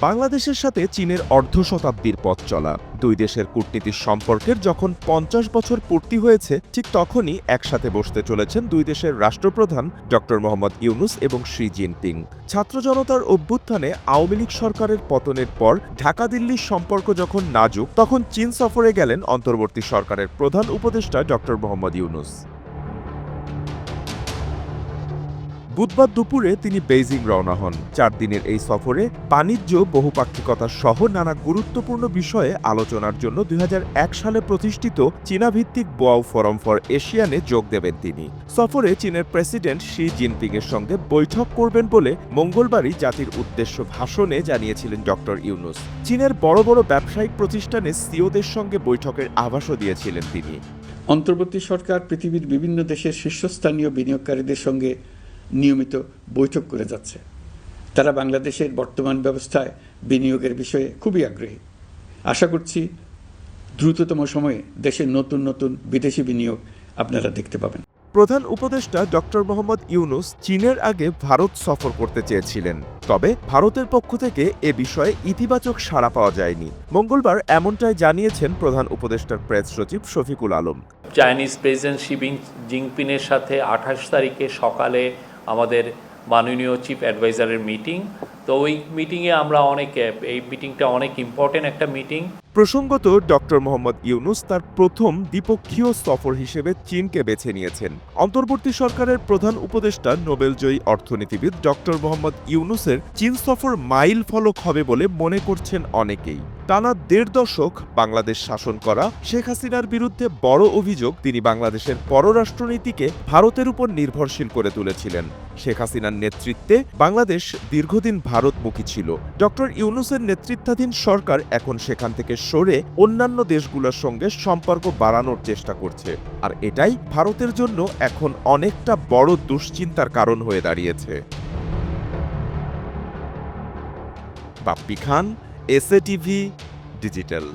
বাংলাদেশের সাথে চীনের অর্ধ শতাব্দীর পথ চলা দুই দেশের কূটনীতির সম্পর্কের যখন ৫০ বছর পূর্তি হয়েছে, ঠিক তখনই একসাথে বসতে চলেছেন দুই দেশের রাষ্ট্রপ্রধান ডক্টর মোহাম্মদ ইউনূস এবং শি জিনপিং। ছাত্র জনতার অভ্যুত্থানে আওয়ামী লীগ সরকারের পতনের পর ঢাকা দিল্লির সম্পর্ক যখন নাজুক, তখন চীন সফরে গেলেন অন্তর্বর্তী সরকারের প্রধান উপদেষ্টা ডক্টর মোহাম্মদ ইউনূস। বুধবার দুপুরে তিনি বেইজিং রওনা হন। ৪ দিনের এই সফরে বাণিজ্য, বহুপাক্ষিকতা সহ নানা গুরুত্বপূর্ণ বিষয়ে আলোচনার জন্য ২০০১ সালে প্রতিষ্ঠিত চীনা-ভিত্তিক বোয়াও ফোরাম ফর এশিয়ানে যোগ দেবেন তিনি। সফরে চীনের প্রেসিডেন্ট শি জিনপিংয়ের সঙ্গে বৈঠক করবেন বলে মঙ্গলবারই জাতির উদ্দেশ্য ভাষণে জানিয়েছিলেন ডক্টর ইউনূস। চীনের বড় বড় ব্যবসায়িক প্রতিষ্ঠানে সিওদের সঙ্গে বৈঠকের আভাসও দিয়েছিলেন তিনি। অন্তর্বর্তী সরকার পৃথিবীর বিভিন্ন দেশের শীর্ষস্থানীয় বিনিয়োগকারীদের সঙ্গে নিয়মিত বৈঠক করে যাচ্ছে। তারা বাংলাদেশের বর্তমান ব্যবস্থায় বিনিয়োগের বিষয়ে খুবই আগ্রহী। আশা করছি দ্রুততম সময়ে দেশের নতুন নতুন বিদেশি বিনিয়োগ আপনারা দেখতে পাবেন। প্রধান উপদেষ্টা ডক্টর মোহাম্মদ ইউনূস চীনের আগে ভারত সফর করতে চেয়েছিলেন, তবে ভারতের পক্ষ থেকে এ বিষয়ে ইতিবাচক সাড়া পাওয়া যায়নি। মঙ্গলবার এমনটাই জানিয়েছেন প্রধান উপদেষ্টার প্রেস সচিব Shafiqul Alam. Chinese president Xi জিনপিংয়ের সাথে ২৮ তারিখে সকালে আমাদের মাননীয় চিফ অ্যাডভাইজারের মিটিং। তো ওই মিটিংয়ে আমরা এই মিটিংটা অনেক ইম্পর্টেন্ট একটা মিটিং। প্রসঙ্গত, ডক্টর মোহাম্মদ ইউনূস তার প্রথম দ্বিপক্ষীয় সফর হিসেবে চীনকে বেছে নিয়েছেন। অন্তর্বর্তী সরকারের প্রধান উপদেষ্টা নোবেলজয়ী অর্থনীতিবিদ ডক্টর মোহাম্মদ ইউনূসের চীন সফর মাইল ফলক হবে বলে মনে করছেন অনেকেই। টানা ১.৫ দশক বাংলাদেশ শাসন করা শেখ হাসিনার বিরুদ্ধে বড় অভিযোগ, তিনি বাংলাদেশের পররাষ্ট্রনীতিকে ভারতের উপর নির্ভরশীল করে তুলেছিলেন। শেখ হাসিনার নেতৃত্বে বাংলাদেশ দীর্ঘদিন ভারতমুখী ছিল। ডক্টর ইউনূসের নেতৃত্বাধীন সরকার এখন সেখান থেকে সরে অন্যান্য দেশগুলোর সঙ্গে সম্পর্ক বাড়ানোর চেষ্টা করছে, আর এটাই ভারতের জন্য এখন অনেকটা বড় দুশ্চিন্তার কারণ হয়ে দাঁড়িয়েছে। বাপ্পি খান, এসএ টিভি ডিজিটাল।